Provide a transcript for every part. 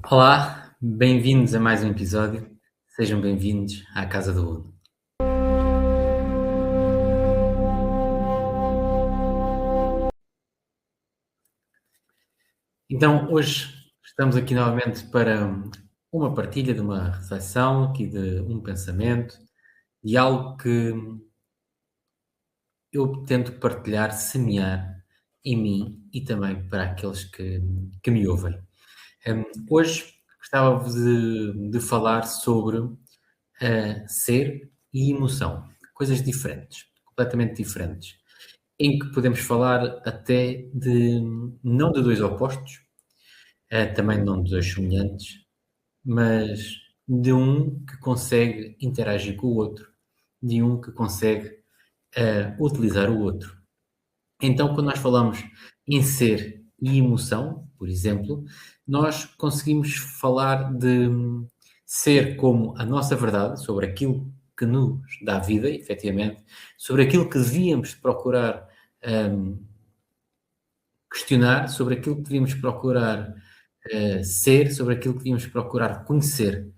Olá, bem-vindos a mais um episódio. Sejam bem-vindos à Casa do Uno. Então, hoje estamos aqui novamente para uma partilha de uma reflexão, aqui de um pensamento, de algo que eu tento partilhar, semear em mim e também para aqueles que me ouvem. Hoje gostava de falar sobre ser e emoção, coisas diferentes, completamente diferentes, em que podemos falar até de não de dois opostos, também não de dois semelhantes, mas de um que consegue interagir com o outro, de um que consegue utilizar o outro. Então, quando nós falamos em ser e emoção, por exemplo, nós conseguimos falar de ser como a nossa verdade sobre aquilo que nos dá vida, efetivamente, sobre aquilo que devíamos procurar hum, questionar, sobre aquilo que devíamos procurar ser, sobre aquilo que devíamos procurar conhecer,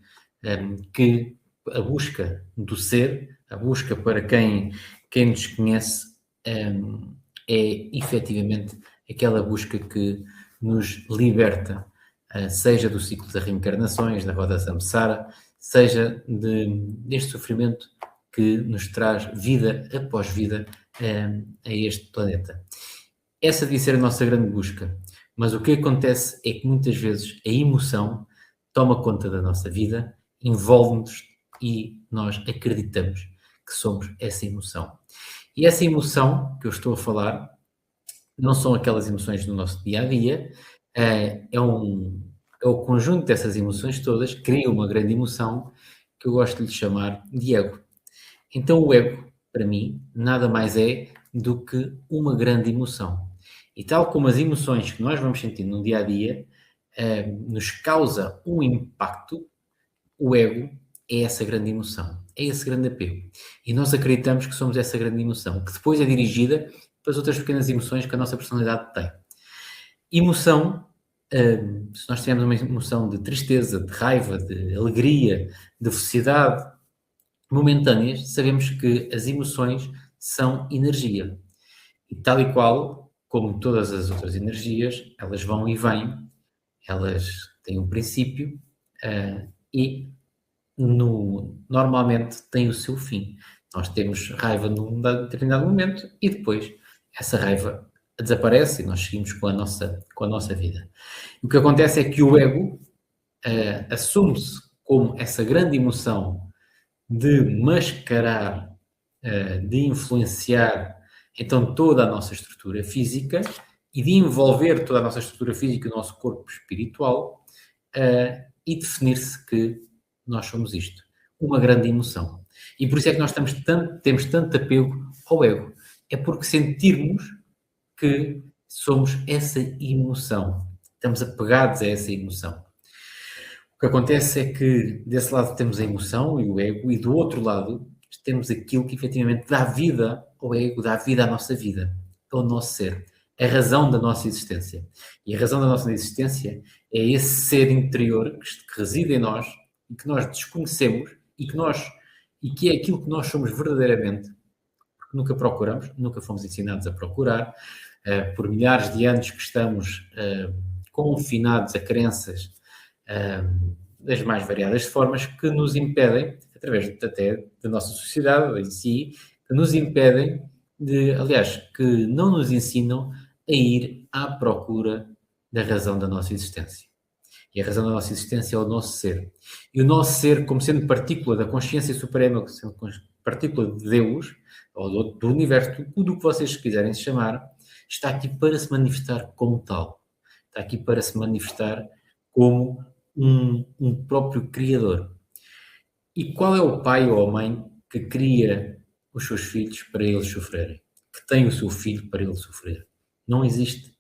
que a busca do ser, a busca para quem nos conhece, é efetivamente aquela busca que nos liberta, seja do ciclo das reencarnações, da roda samsara, seja deste sofrimento que nos traz vida após vida a este planeta. Essa devia ser a nossa grande busca, mas o que acontece é que muitas vezes a emoção toma conta da nossa vida, envolve-nos e nós acreditamos que somos essa emoção. E essa emoção que eu estou a falar não são aquelas emoções do nosso dia a dia, é o conjunto dessas emoções todas que cria uma grande emoção que eu gosto de lhe chamar de ego. Então, o ego, para mim, nada mais é do que uma grande emoção. E tal como as emoções que nós vamos sentir no dia a dia nos causa um impacto, o ego é essa grande emoção, é esse grande apego. E nós acreditamos que somos essa grande emoção, que depois é dirigida para as outras pequenas emoções que a nossa personalidade tem. Emoção, se nós tivermos uma emoção de tristeza, de raiva, de alegria, de felicidade, momentâneas, sabemos que as emoções são energia. E tal e qual, como todas as outras energias, elas vão e vêm, elas têm um princípio, e normalmente têm o seu fim. Nós temos raiva num determinado momento e depois essa raiva desaparece e nós seguimos com a nossa vida. O que acontece é que o ego assume-se como essa grande emoção de mascarar, de influenciar então toda a nossa estrutura física e de envolver toda a nossa estrutura física e o nosso corpo espiritual e definir-se que nós somos isto, uma grande emoção. E por isso é que nós temos tanto apego ao ego. É porque sentirmos que somos essa emoção. Estamos apegados a essa emoção. O que acontece é que desse lado temos a emoção e o ego, e do outro lado temos aquilo que efetivamente dá vida ao ego, dá vida à nossa vida, ao nosso ser, a razão da nossa existência. E a razão da nossa existência é esse ser interior que reside em nós e que nós desconhecemos e que é aquilo que nós somos verdadeiramente, porque nunca procuramos, nunca fomos ensinados a procurar, por milhares de anos que estamos confinados a crenças das mais variadas formas que nos impedem, através até da nossa sociedade em si, que nos impedem aliás, que não nos ensinam a ir à procura da razão da nossa existência. E a razão da nossa existência é o nosso ser. E o nosso ser, como sendo partícula da consciência suprema, como sendo partícula de Deus, ou do universo, tudo o que vocês quiserem se chamar, está aqui para se manifestar como tal. Está aqui para se manifestar como um próprio criador. E qual é o pai ou a mãe que cria os seus filhos para eles sofrerem? Que tem o seu filho para ele sofrer? Não existe.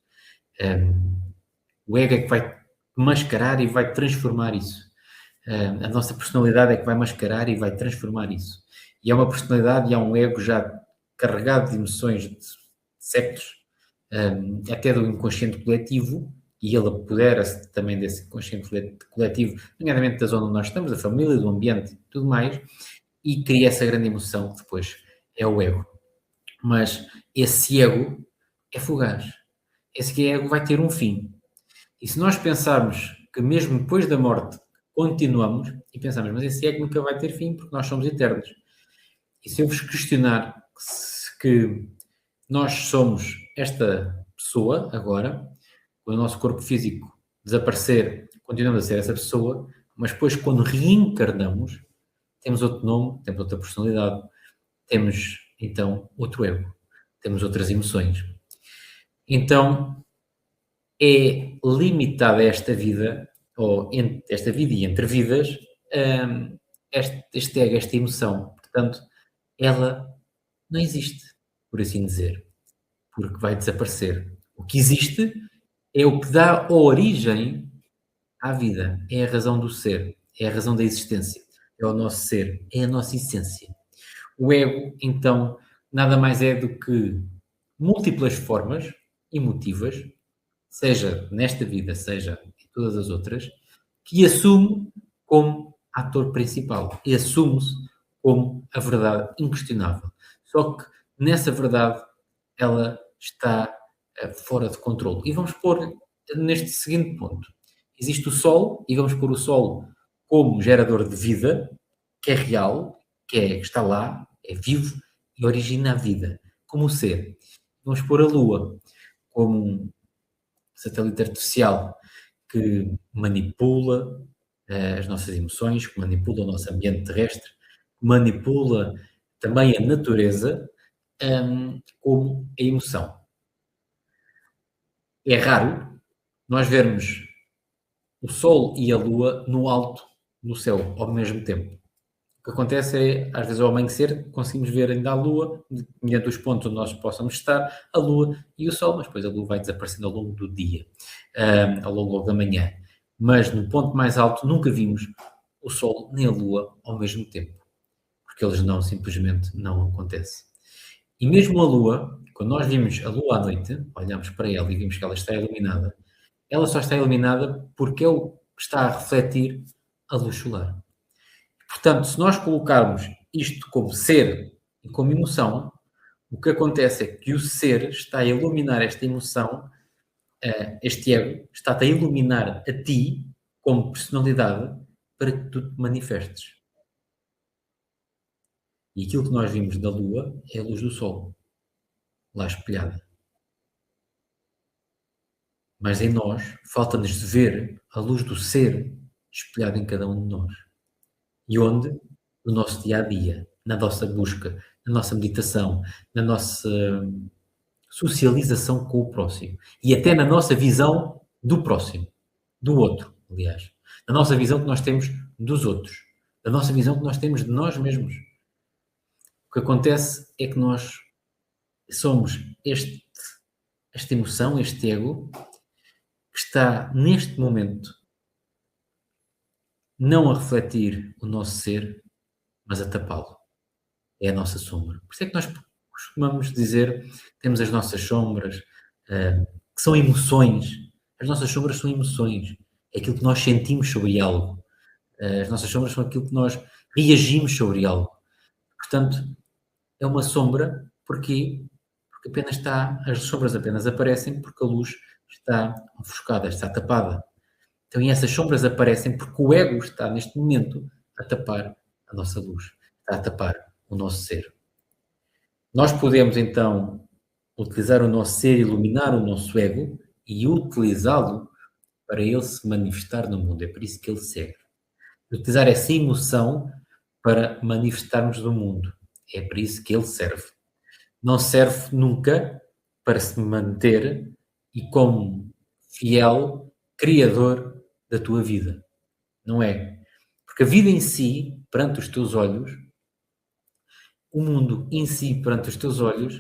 O ego é que vai mascarar e vai transformar isso. A nossa personalidade é que vai mascarar e vai transformar isso. E é uma personalidade e é um ego já carregado de emoções, de séculos, até do inconsciente coletivo, e ele apodera-se também desse consciente coletivo, nomeadamente da zona onde nós estamos, da família, do ambiente e tudo mais, e cria essa grande emoção que depois é o ego. Mas esse ego é fugaz. Esse ego vai ter um fim. E se nós pensarmos que mesmo depois da morte continuamos, e pensamos, mas esse ego nunca vai ter fim porque nós somos eternos. E se eu vos questionar que nós somos esta pessoa agora, quando o nosso corpo físico desaparecer, continuamos a ser essa pessoa, mas depois quando reencarnamos, temos outro nome, temos outra personalidade, temos então outro ego, temos outras emoções. Então é limitada esta vida, ou esta vida e entre vidas, este ego, esta emoção. Portanto, ela não existe, por assim dizer, porque vai desaparecer. O que existe é o que dá origem à vida, é a razão do ser, é a razão da existência, é o nosso ser, é a nossa essência. O ego, então, nada mais é do que múltiplas formas emotivas, seja nesta vida, seja em todas as outras, que assume como ator principal e assume-se como a verdade inquestionável. Só que nessa verdade ela está fora de controle. E vamos pôr neste seguinte ponto. Existe o Sol e vamos pôr o Sol como gerador de vida, que é real, que está lá, é vivo e origina a vida, como o ser. Vamos pôr a Lua como um satélite artificial que manipula as nossas emoções, que manipula o nosso ambiente terrestre, que manipula também a natureza, como a emoção. É raro nós vermos o Sol e a Lua no alto, no céu, ao mesmo tempo. O que acontece é, às vezes, ao amanhecer, conseguimos ver ainda a Lua, mediante os pontos onde nós possamos estar, a Lua e o Sol, mas depois a Lua vai desaparecendo ao longo do dia, ao longo da manhã. Mas no ponto mais alto nunca vimos o Sol nem a Lua ao mesmo tempo, porque eles não, simplesmente não acontecem. E mesmo a Lua, quando nós vimos a Lua à noite, olhamos para ela e vimos que ela está iluminada, ela só está iluminada porque é o que está a refletir a luz solar. Portanto, se nós colocarmos isto como ser e como emoção, o que acontece é que o ser está a iluminar esta emoção, este ego, está-te a iluminar a ti como personalidade para que tu te manifestes. E aquilo que nós vimos da Lua é a luz do Sol, lá espelhada. Mas em nós, falta-nos de ver a luz do ser espelhada em cada um de nós. E onde? No nosso dia a dia, na nossa busca, na nossa meditação, na nossa socialização com o próximo e até na nossa visão do próximo, do outro, aliás, na nossa visão que nós temos dos outros, da nossa visão que nós temos de nós mesmos. O que acontece é que nós somos esta emoção, este ego, que está neste momento não a refletir o nosso ser, mas a tapá-lo. É a nossa sombra. Por isso é que nós costumamos dizer que temos as nossas sombras, que são emoções. As nossas sombras são emoções. É aquilo que nós sentimos sobre algo. As nossas sombras são aquilo que nós reagimos sobre algo. Portanto, é uma sombra. Porquê? Porque apenas as sombras apenas aparecem porque a luz está ofuscada, está tapada. Então, e essas sombras aparecem porque o ego está, neste momento, a tapar a nossa luz, está a tapar o nosso ser. Nós podemos, então, utilizar o nosso ser, iluminar o nosso ego e utilizá-lo para ele se manifestar no mundo. É por isso que ele serve. Utilizar essa emoção para manifestarmos no mundo. É por isso que ele serve. Não serve nunca para se manter e como fiel criador da tua vida. Não é? Porque a vida em si, perante os teus olhos, o mundo em si, perante os teus olhos,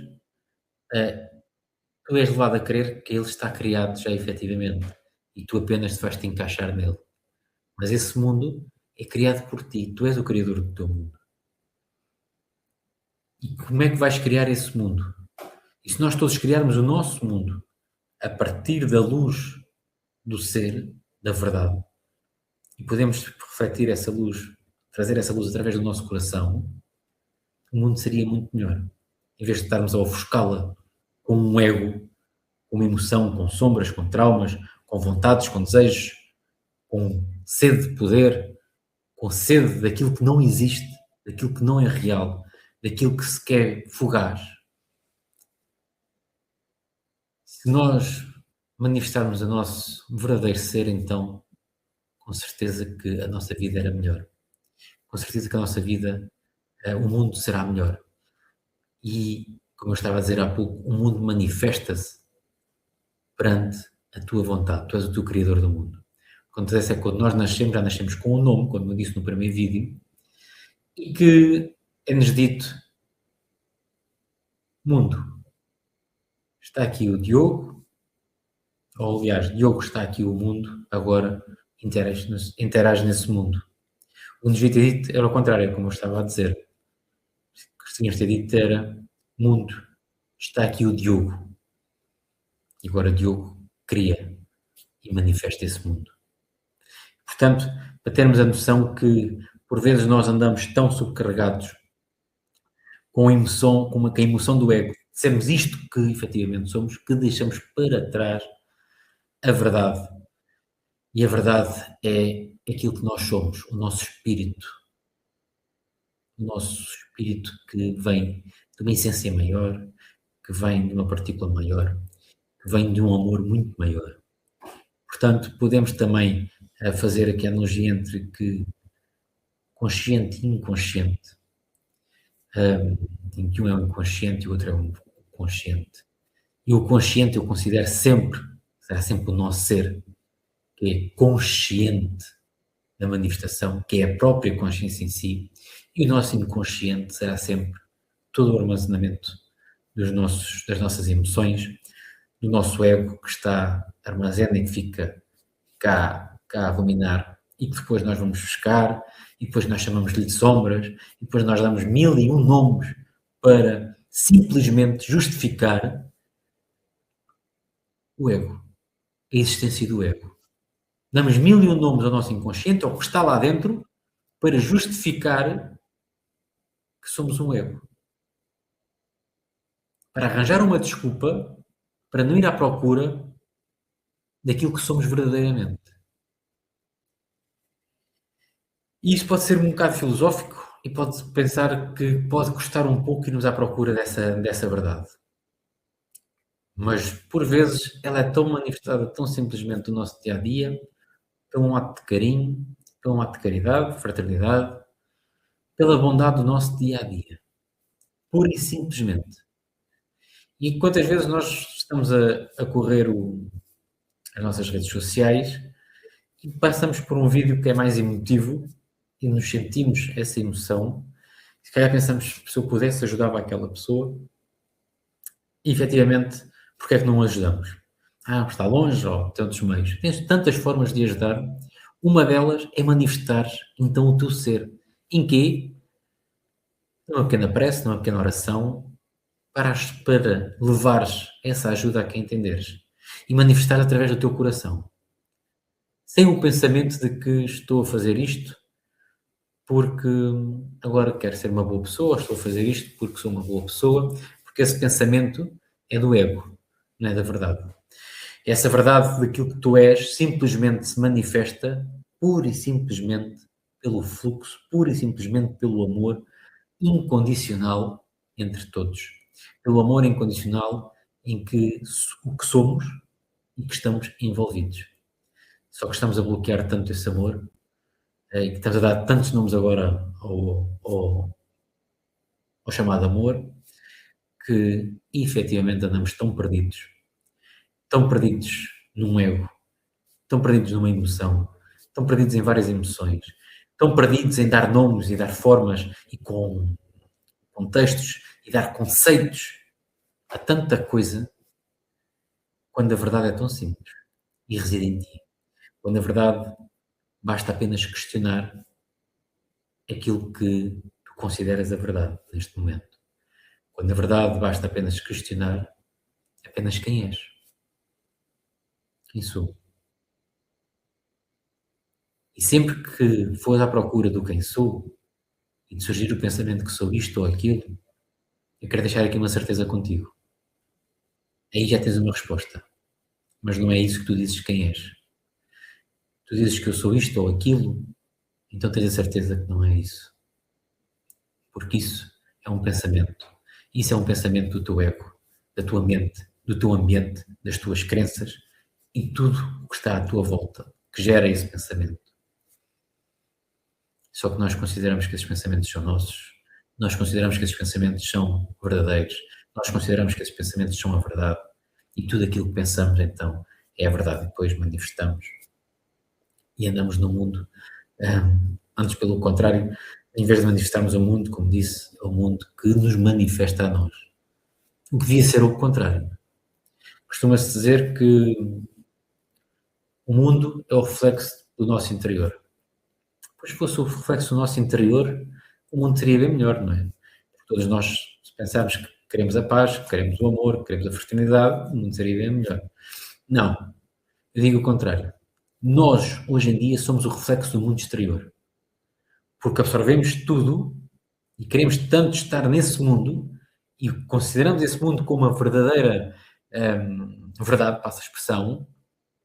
tu és levado a crer que ele está criado já efetivamente e tu apenas te vais-te encaixar nele. Mas esse mundo é criado por ti, tu és o criador do teu mundo. E como é que vais criar esse mundo? E se nós todos criarmos o nosso mundo a partir da luz do ser, da verdade, e podemos refletir essa luz, trazer essa luz através do nosso coração, o mundo seria muito melhor. Em vez de estarmos a ofuscá-la com um ego, com uma emoção, com sombras, com traumas, com vontades, com desejos, com sede de poder, com sede daquilo que não existe, daquilo que não é real, daquilo que se quer fugaz. Se nós manifestarmos o nosso verdadeiro ser, então, com certeza que a nossa vida era melhor. Com certeza que a nossa vida, o mundo será melhor. E, como eu estava a dizer há pouco, o mundo manifesta-se perante a tua vontade. Tu és o teu criador do mundo. O que acontece é que quando nós nascemos, já nascemos com um nome, como eu disse no primeiro vídeo, e que é-nos dito: mundo, está aqui o Diogo, ou aliás, Diogo, está aqui o mundo, agora interage nesse mundo. O que nos devia ter dito era o contrário, como eu estava a dizer. O que tínhamos ter dito era: mundo, está aqui o Diogo. E agora Diogo cria e manifesta esse mundo. Portanto, para termos a noção que, por vezes, nós andamos tão subcarregados com a emoção do ego, de sermos isto que efetivamente somos, que deixamos para trás a verdade. E a verdade é aquilo que nós somos, o nosso espírito que vem de uma essência maior, que vem de uma partícula maior, que vem de um amor muito maior. Portanto, podemos também fazer aqui a analogia entre que consciente e inconsciente, em que um é o inconsciente e o outro é o consciente. E o consciente eu considero sempre, será sempre o nosso ser, que é consciente da manifestação, que é a própria consciência em si, e o nosso inconsciente será sempre todo o armazenamento das nossas emoções, do nosso ego que está armazena e que fica cá a ruminar, e que depois nós vamos buscar, e depois nós chamamos-lhe de sombras, e depois nós damos 1001 nomes para simplesmente justificar o ego, a existência do ego. Damos 1001 nomes ao nosso inconsciente, ao que está lá dentro, para justificar que somos um ego. Para arranjar uma desculpa para não ir à procura daquilo que somos verdadeiramente. E isso pode ser um bocado filosófico e pode pensar que pode custar um pouco irmos à procura dessa verdade. Mas, por vezes, ela é tão manifestada tão simplesmente no nosso dia-a-dia, pelo ato de carinho, pelo ato de caridade, fraternidade, pela bondade do nosso dia-a-dia. Pura e simplesmente. E quantas vezes nós estamos a correr as nossas redes sociais e passamos por um vídeo que é mais emotivo e nos sentimos essa emoção, se calhar pensamos, se eu pudesse, ajudava aquela pessoa, e efetivamente, porque é que não a ajudamos? Porque está longe, ou tem outros meios. Tens tantas formas de ajudar, uma delas é manifestar então o teu ser. Em quê? Numa pequena prece, numa pequena oração, para levares essa ajuda a quem entenderes e manifestar através do teu coração. Sem o pensamento de que estou a fazer isto porque agora quero ser uma boa pessoa, estou a fazer isto porque sou uma boa pessoa, porque esse pensamento é do ego, não é da verdade. Essa verdade daquilo que tu és simplesmente se manifesta pura e simplesmente pelo fluxo, pura e simplesmente pelo amor incondicional entre todos. Pelo amor incondicional em que o que somos e que estamos envolvidos. Só que estamos a bloquear tanto esse amor e que estamos a dar tantos nomes agora ao chamado amor, que efetivamente andamos tão perdidos num ego, tão perdidos numa emoção, tão perdidos em várias emoções, tão perdidos em dar nomes e dar formas e com contextos e dar conceitos a tanta coisa, quando a verdade é tão simples e reside em ti. Quando a verdade basta apenas questionar aquilo que tu consideras a verdade neste momento. Quando a verdade basta apenas questionar apenas quem és. Quem sou? E sempre que fores à procura do quem sou e te surgir o pensamento que sou isto ou aquilo, eu quero deixar aqui uma certeza contigo. Aí já tens uma resposta, mas não é isso que tu dizes quem és. Tu dizes que eu sou isto ou aquilo, então tens a certeza que não é isso. Porque isso é um pensamento. Isso é um pensamento do teu ego, da tua mente, do teu ambiente, das tuas crenças e tudo o que está à tua volta que gera esse pensamento. Só que nós consideramos que esses pensamentos são nossos, nós consideramos que esses pensamentos são verdadeiros, nós consideramos que esses pensamentos são a verdade e tudo aquilo que pensamos então é a verdade e depois manifestamos e andamos no mundo. Antes, pelo contrário, em vez de manifestarmos o mundo, como disse, é o mundo que nos manifesta a nós. O que devia ser o contrário. Costuma-se dizer que o mundo é o reflexo do nosso interior. Pois se fosse o reflexo do nosso interior, o mundo seria bem melhor, não é? Porque todos nós, se pensarmos que queremos a paz, que queremos o amor, que queremos a fraternidade, o mundo seria bem melhor. Não, eu digo o contrário. Nós, hoje em dia, somos o reflexo do mundo exterior. Porque absorvemos tudo e queremos tanto estar nesse mundo e consideramos esse mundo como uma verdadeira verdade, passa a expressão,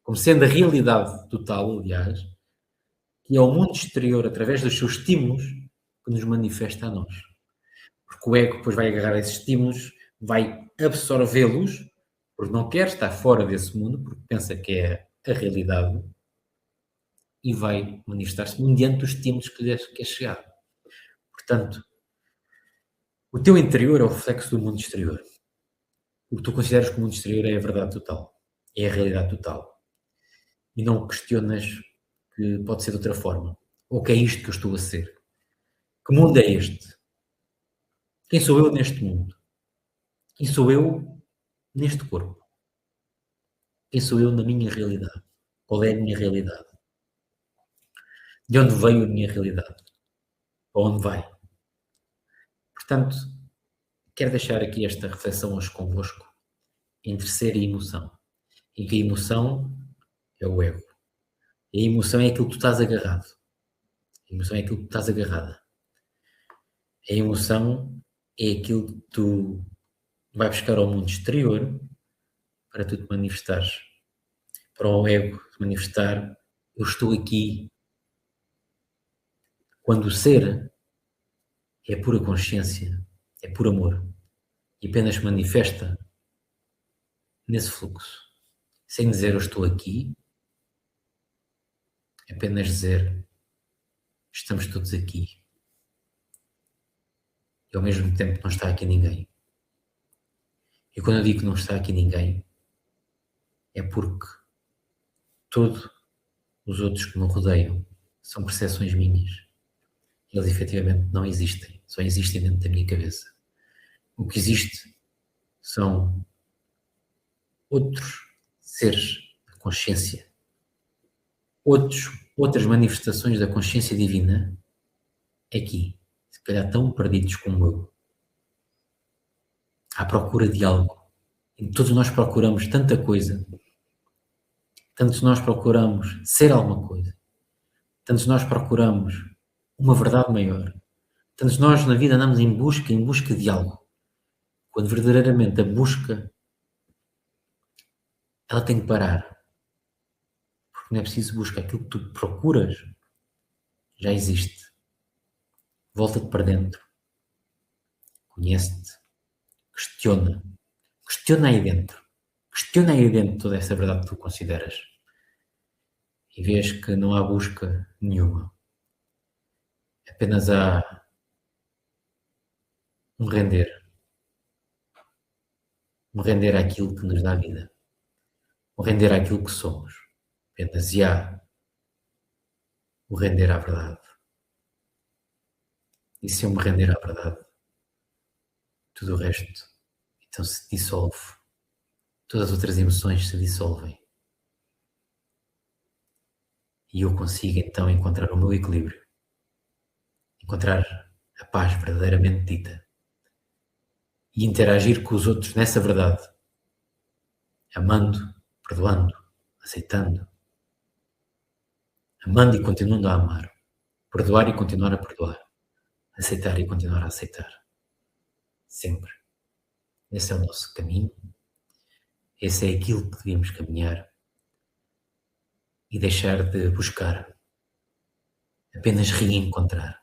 como sendo a realidade total, aliás, que é o mundo exterior, através dos seus estímulos, que nos manifesta a nós. Porque o ego depois vai agarrar esses estímulos, vai absorvê-los, porque não quer estar fora desse mundo, porque pensa que é a realidade, e vai manifestar-se mediante os estímulos que lhe é chegado. Portanto, o teu interior é o reflexo do mundo exterior. O que tu consideras que o mundo exterior é a verdade total, é a realidade total. E não questionas que pode ser de outra forma. Ou que é isto que eu estou a ser. Que mundo é este? Quem sou eu neste mundo? Quem sou eu neste corpo? Quem sou eu na minha realidade? Qual é a minha realidade? De onde veio a minha realidade? Para onde vai? Portanto, quero deixar aqui esta reflexão hoje convosco entre ser e emoção. Em que a emoção é o ego. E a emoção é aquilo que tu estás agarrado. A emoção é aquilo que tu estás agarrada. A emoção é aquilo que tu vai buscar ao mundo exterior para tu te manifestares. Para o ego te manifestar, eu estou aqui. Quando o ser é pura consciência, é puro amor e apenas se manifesta nesse fluxo. Sem dizer eu estou aqui, é apenas dizer estamos todos aqui. E ao mesmo tempo não está aqui ninguém. E quando eu digo que não está aqui ninguém, é porque todos os outros que me rodeiam são percepções minhas. Eles efetivamente não existem, só existem dentro da minha cabeça. O que existe são outros seres da consciência, outras manifestações da consciência divina aqui, se calhar tão perdidos como eu, à procura de algo. E todos nós procuramos tanta coisa, tantos nós procuramos ser alguma coisa, tantos nós procuramos uma verdade maior, tantos nós na vida andamos em busca de algo, quando verdadeiramente a busca ela tem que parar, porque não é preciso buscar aquilo que tu procuras, já existe. Volta-te para dentro, conhece-te, questiona aí dentro toda essa verdade que tu consideras e vês que não há busca nenhuma, apenas há um render àquilo que nos dá vida, um render àquilo que somos, apenas e há o render à verdade. E se eu me render à verdade, tudo o resto então se dissolve. Todas as outras emoções se dissolvem. E eu consigo então encontrar o meu equilíbrio. Encontrar a paz verdadeiramente dita. E interagir com os outros nessa verdade. Amando, perdoando, aceitando. amando e continuando a amar, perdoar e continuar a perdoar, aceitar e continuar a aceitar, sempre. Esse é o nosso caminho, esse é aquilo que devemos caminhar e deixar de buscar, apenas reencontrar.